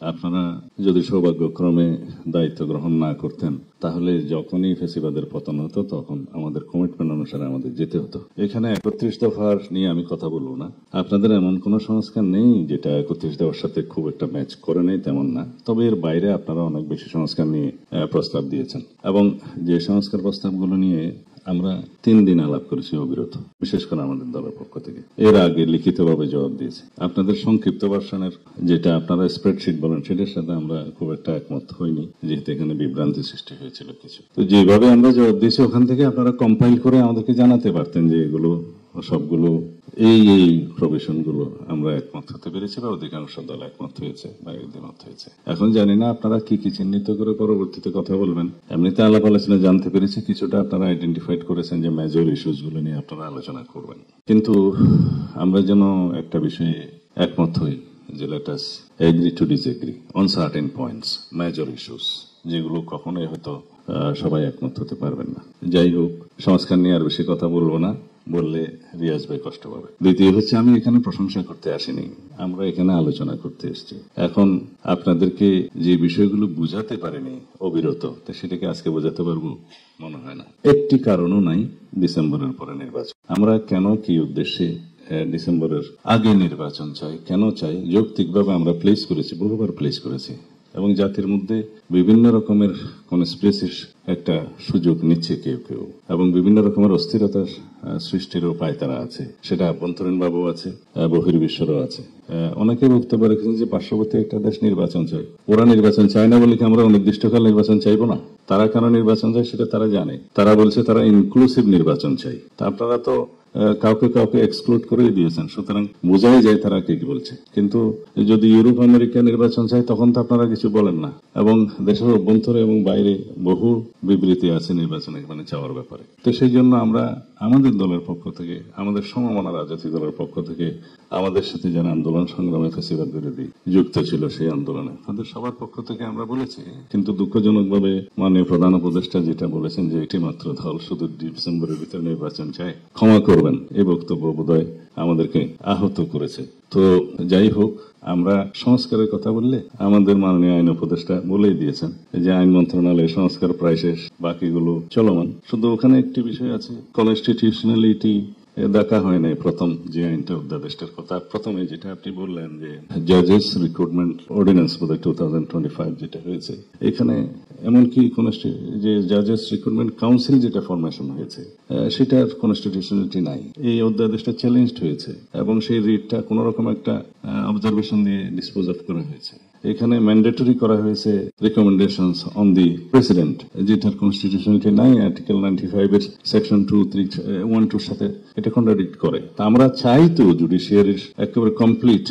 আপনারা যদি সৌভাগ্যক্রমে দায়িত্ব গ্রহণ না করতেন তাহলে যখনই ফ্যাসিবাদের পতন হতো তখন আমাদের কমিটমেন্ট অনুসারে আমাদের যেতে হতো। এখানে 31 দফার নিয়ে আমি কথা বলবো না। আপনাদের এমন কোন সংস্কার নেই যেটা 31 দফার সাথে খুব একটা ম্যাচ করে নেই, তেমন না। তবে এর বাইরে আপনারা অনেক বেশি সংস্কার নিয়ে প্রস্তাব দিয়েছেন এবং যে সংস্কার প্রস্তাবগুলো নিয়ে আমরা 3 দিন আলাপ করেছি অবিরত, বিশেষ করে আমাদের দলের পক্ষ থেকে। এর আগে লিখিতভাবে জবাব দিয়েছি। আপনাদের সংক্ষিপ্ত ভার্সনের যেটা আপনারা স্প্রেডশিট বলেন সেটার সাথে আমরা খুব একটা একমত হইনি, যেহেতু এখানে বিভ্রান্তি সৃষ্টি হয়েছিল কিছু। তো যেভাবে আমরা জবাব দিয়েছি ওখান থেকে আপনারা কম্পাইল করে আমাদেরকে জানাতে পারতেন যে এগুলো সবগুলো এই প্রভিশন গুলো আমরা একমত হতে পেরেছি বা অধিকাংশ দল একমত হয়েছে বা একমত হয়েছে। এখন জানি না আপনারা কি কি চিহ্নিত করে পরবর্তীতে কথা বলবেন। এমনিতে আলাপ আলোচনা জানতে পেরেছি কিছুটা আপনারা আইডেন্টিফাইড করেছেন যে মেজর ইস্যুস গুলো নিয়ে আপনারা আলোচনা করবেন, কিন্তু আমরা যেন একটা বিষয়ে একমত হই যে let us agree to disagree on certain points, major issues যেগুলো কখনোই হয়তো সবাই একমত হতে পারবেন না। যাই হোক, সংস্কার নিয়ে আর বেশি কথা বলবো না, বললে রিয়াজ ভাই কষ্ট পাবে। দ্বিতীয় হচ্ছে, আমি এখানে প্রশংসা করতে আসিনি, আমরা এখানে আলোচনা করতে এসেছি। এখন আপনাদেরকে যে বিষয়গুলো বুঝাতে পারেনি অবিরত, তো সেটাকে আজকে বোঝাতে পারবো মনে হয় না। একটি কারণও নাই ডিসেম্বরের পরে নির্বাচন। আমরা কেন, কি উদ্দেশ্যে ডিসেম্বরের আগে নির্বাচন চাই, কেন চাই, যৌক্তিকভাবে আমরা প্লেস করেছি, বহুবার প্লেস করেছি এবং জাতির মধ্যে বিভিন্ন রকমের কনস্পিরেসির একটা সুযোগ নিচ্ছে কেউ কেউ এবং বিভিন্ন রকমের অস্থিরতার সৃষ্টির উপায় তারা আছে, সেটা আভ্যন্তরীণ ভাবেও আছে, বহির্বিশ্বেরও আছে। অনেকে বক্তব্য রেখেছেন যে পার্শ্ববর্তী একটা দেশ নির্বাচন চায়, ওরা নির্বাচন চায় না বলে কি আমরা অনির্দিষ্টকাল নির্বাচন চাইবো না? তারা কেন নির্বাচন চায় সেটা তারা জানে। তারা বলছে তারা ইনক্লুসিভ নির্বাচন চাই। তা আপনারা তো কাউকে কাউকে এক্সক্লুড করে দিয়েছেন, সুতরাং বোঝাই যায় তারা কি বলছে। কিন্তু যদি ইউরোপ আমেরিকা নির্বাচন চায় তখন তো আপনারা কিছু বলেন না, এবং দেশের অভ্যন্তরে এবং বাইরে বহু বিবৃতি আছে নির্বাচনে মানে চাওয়ার ব্যাপারে। তো সেই জন্য আমরা আমাদের দলের পক্ষ থেকে, আমাদের সমমনা রাজনৈতিক দলের পক্ষ থেকে, আমাদের সাথে যারা আন্দোলন সংগ্রামে ফ্যাসিবাদ বিরোধী যুক্ত ছিল সেই আন্দোলনে, তাদের সবার পক্ষ থেকে আমরা বলেছি। কিন্তু দুঃখজনকভাবে মাননীয় প্রধান উপদেষ্টা যেটা বলেছেন যে একটি মাত্র দল শুধু ডিসেম্বরের ভিতরে নির্বাচন চায়, ক্ষমা করবেন, এই বক্তব্য বোধহয় আমাদেরকে আহত করেছে। তো যাই হোক, আমরা সংস্কারের কথা বললে আমাদের মাননীয় আইন উপদেষ্টা বলেই দিয়েছেন যে আইন মন্ত্রণালয়ের সংস্কার প্রায় শেষ, বাকিগুলো চলমান। শুধু ওখানে একটি বিষয় আছে, কনস্টিটিউশনালিটি দেখা হয় নাই। প্রথম যে আইনটা অধ্যাদেশটার কথা প্রথমে যেটা আপনি বললেন যে জাজেস রিক্রুটমেন্ট অর্ডিন্যান্স বোধহয় 2025 যেটা হয়েছে, এখানে এমনকি যে জাজেস রিক্রুটমেন্ট কাউন্সিল যেটা ফরমেশন হয়েছে সেটার কনস্টিটিউশনালিটি নাই। এই অধ্যাদেশটা চ্যালেঞ্জড হয়েছে এবং সেই রিটটা কোন রকম একটা অবজারভেশন দিয়ে ডিসপোজ অফ করা হয়েছে। এখানে ম্যান্ডেটরি করা হয়েছে রিকমেন্ডেশনস অন দি প্রেসিডেন্ট, যেটার কনস্টিটিউশনালিটি নাই। আর্টিকেল 95 এর সেকশন 2(3)(1)(2)-র সাথে এটা কন্ট্রাডিক্ট করে। তা আমরা চাই তো জুডিশিয়ারির একেবারে কমপ্লিট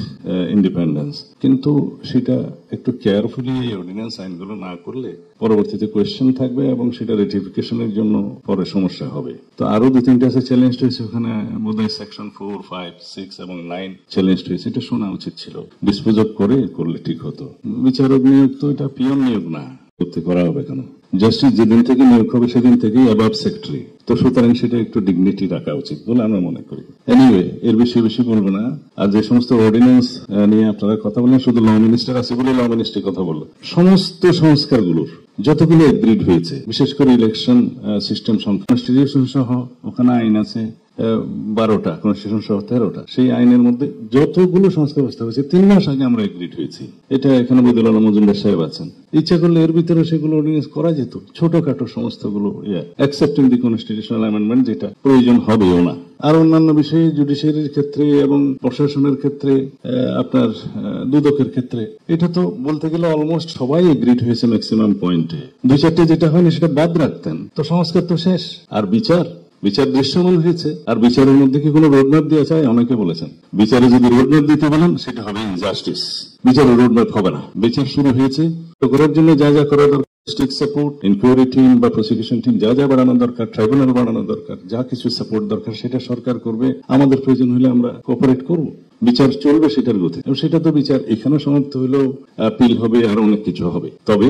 ইন্ডিপেন্ডেন্স, কিন্তু সেটা একটু কেয়ারফুলি এই অর্ডিন্যান্স আইনগুলো না করলে পরবর্তীতে কোয়েশ্চেন থাকবে এবং সেটা রেটিফিকেশনের জন্য পরে সমস্যা হবে। তো আরো 2-3টা আছে চ্যালেঞ্জ হয়েছে, ওখানে বোধহয় সেকশন 4, 5, 6 এবং 9 চ্যালেঞ্জ হয়েছে। এটা শোনা উচিত ছিল, ডিসপোজ অফ করলে ঠিক হতো। বিচারক নিয়োগ তো এটা পিয়ন নিয়োগ না, করতে করা হবে কেন? জাস্টিস যেদিন থেকে নিয়োগ হবে সেদিন থেকেই অ্যাবাভ সেক্রেটারি, তো সুতরাং সেটা একটু ডিগনিটি রাখা উচিত বলে আমরা মনে করি। এনিওয়ে, এর বেশি বলবো না। আর যে সমস্ত অর্ডিন্যান্স নিয়ে আপনারা কথা বলেন, শুধু ল মিনিস্টার আছে বলে ল মিনিস্ট্রি কথা বললো, সমস্ত সংস্কারগুলোর যতগুলো এগ্রিড হয়েছে, বিশেষ করে ইলেকশন সিস্টেম কনস্টিটিউশন সহ ওখানে আইন আছে 12টা, কনস্টিটিউশন সহ 13টা। সেই আইনের মধ্যে যতগুলো সংস্কার ব্যবস্থা হয়েছে 3 মাস আগে আমরা এগ্রিড হয়েছি। এটা এখানে বদিউল আলম মজুমদার সাহেব আছেন, ইচ্ছা করলে এর ভিতরে সেগুলো অর্ডিন্যান্স করা যেত, ছোটখাটো সমস্তগুলো অ্যাকসেপ্টিং দি কনস্টিটিউশনাল অ্যামেন্ডমেন্ট, যেটা প্রয়োজন হবেও না। আর অন্যান্য বিষয়ে জুডিশিয়ারির ক্ষেত্রে এবং প্রশাসনের ক্ষেত্রে, আপনার দুদকের ক্ষেত্রে, এটা তো বলতে গেলে অলমোস্ট সবাই এগ্রিড হয়েছে ম্যাক্সিমাম পয়েন্টে। 2-4টে যেটা হয়নি সেটা বাদ রাখতেন, তো সংস্কার তো শেষ। আর বিচার দৃশ্যমান হয়েছে। আর বিচারের মধ্যে কি কোনো রোডম্যাপ দেওয়া চায়? অনেকে বলেছেন বিচারে যদি রোডম্যাপ দিতে বলেন সেটা হবে ইনজাস্টিস, বিচারে রোডম্যাপ হবে না। বিচার শুরু হয়েছে, তো করার জন্য যা যা করা দরকার, স্টেট সাপোর্ট, ইনকোয়ারি টিম বা প্রসিকিউশন টিম যা যা বাড়ানো দরকার, ট্রাইব্যুনাল বাড়ানো দরকার, যা কিছু সাপোর্ট দরকার সেটা সরকার করবে। আমাদের প্রয়োজন হলে আমরা কোঅপারেট করব, বিচার চলবে সেটার গতি। এবং সেটা তো বিচার এখানে সমাপ্ত হলেও আপিল হবে, আরো অনেক কিছু হবে। তবে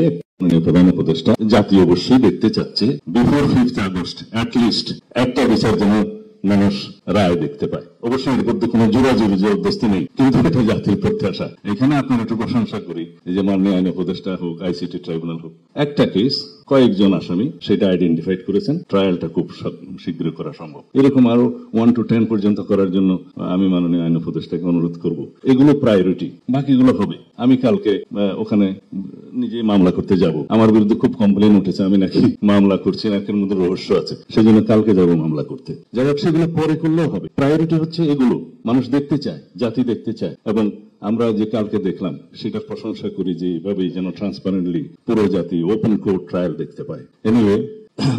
প্রধান উপদেষ্টা জাতীয় অবশ্যই দেখতে চাচ্ছে বিফোর 5th আগস্ট অ্যাটলিস্ট একটা বিচার যেন মানুষ রায় দেখতে পায়। অবশ্যই এর মধ্যে কোনো জোরাজুরি জবরদস্তি নেই, কিন্তু এটা জাতির প্রত্যাশা। এখানে আপনার একটু প্রশংসা করি, এই যে মাননীয় আইন উপদেষ্টা হোক, আইসিটি ট্রাইব্যুনাল হোক, একটা কেস কয়েকজন আসামি সেটা আইডেন্টিফাইড করেছেন, ট্রায়ালটা খুব শীঘ্রই করা সম্ভব। এরকম আরো 1 to 10 পর্যন্ত করার জন্য আমি মাননীয় আইন উপদেষ্টাকে অনুরোধ করব। এগুলো প্রায়োরিটি, বাকিগুলো হবে। আমি কালকে ওখানে নিজেই মামলা করতে যাব। আমার বিরুদ্ধে খুব কমপ্লেন উঠেছে আমি নাকি মামলা করছি, নাকের মধ্যে রহস্য আছে, সেজন্য কালকে যাব মামলা করতে। যাই হোক, সেগুলো পরে করলেও হবে। প্রায়োরিটি হচ্ছে এগুলো, মানুষ দেখতে চায়, জাতি দেখতে চায়। এবং আমরা যে কালকে দেখলাম সেটার প্রশংসা করি, যে এইভাবেই যেন ট্রান্সপারেন্টলি পুরো জাতি ওপেন কোর্ট ট্রায়াল দেখতে পায়। এনিওয়ে,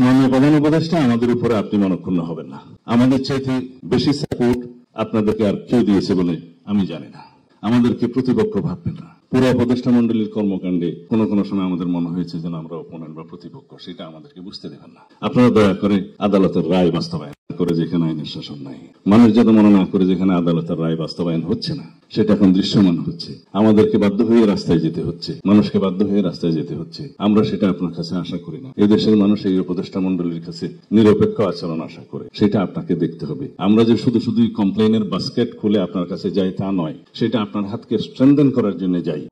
মাননীয় প্রধান উপদেষ্টা, আমাদের উপরে আপনি মনক্ষুণ্ণ হবেন না। আমাদের চাইতে বেশি সাপোর্ট আপনাদেরকে আর কেউ দিয়েছে বলে আমি জানি না। আমাদেরকে প্রতিপক্ষ ভাববেন না। পুরো উপদেষ্টা মন্ডলীর কর্মকাণ্ডে কোনো কোনো সময় আমাদের মনে হয়েছে যেন আমরা অপোনেন্ট বা প্রতিপক্ষ, সেটা আমাদেরকে বুঝতে দেবেন না। আপনারা দয়া করে আদালতের রায় বাস্তবায়ন করে যেখানে আইনের শাসন নাই, মানুষ যাতে মনে না করে যেখানে আদালতের রায় বাস্তবায়ন হচ্ছে না, সেটা এখন দৃশ্যমান হচ্ছে। আমাদেরকে বাধ্য হয়ে রাস্তায় যেতে হচ্ছে, মানুষকে বাধ্য হয়ে রাস্তায় যেতে হচ্ছে। আমরা সেটা আপনার কাছে আশা করি না। এদেশের মানুষ এই উপদেষ্টা মন্ডলীর কাছে নিরপেক্ষ আচরণ আশা করে, সেটা আপনাকে দেখতে হবে। আমরা যে শুধুই কমপ্লেনের বাস্কেট খুলে আপনার কাছে যাই তা নয়, সেটা আপনার হাতকে স্ট্রেনথেন করার জন্য যাই।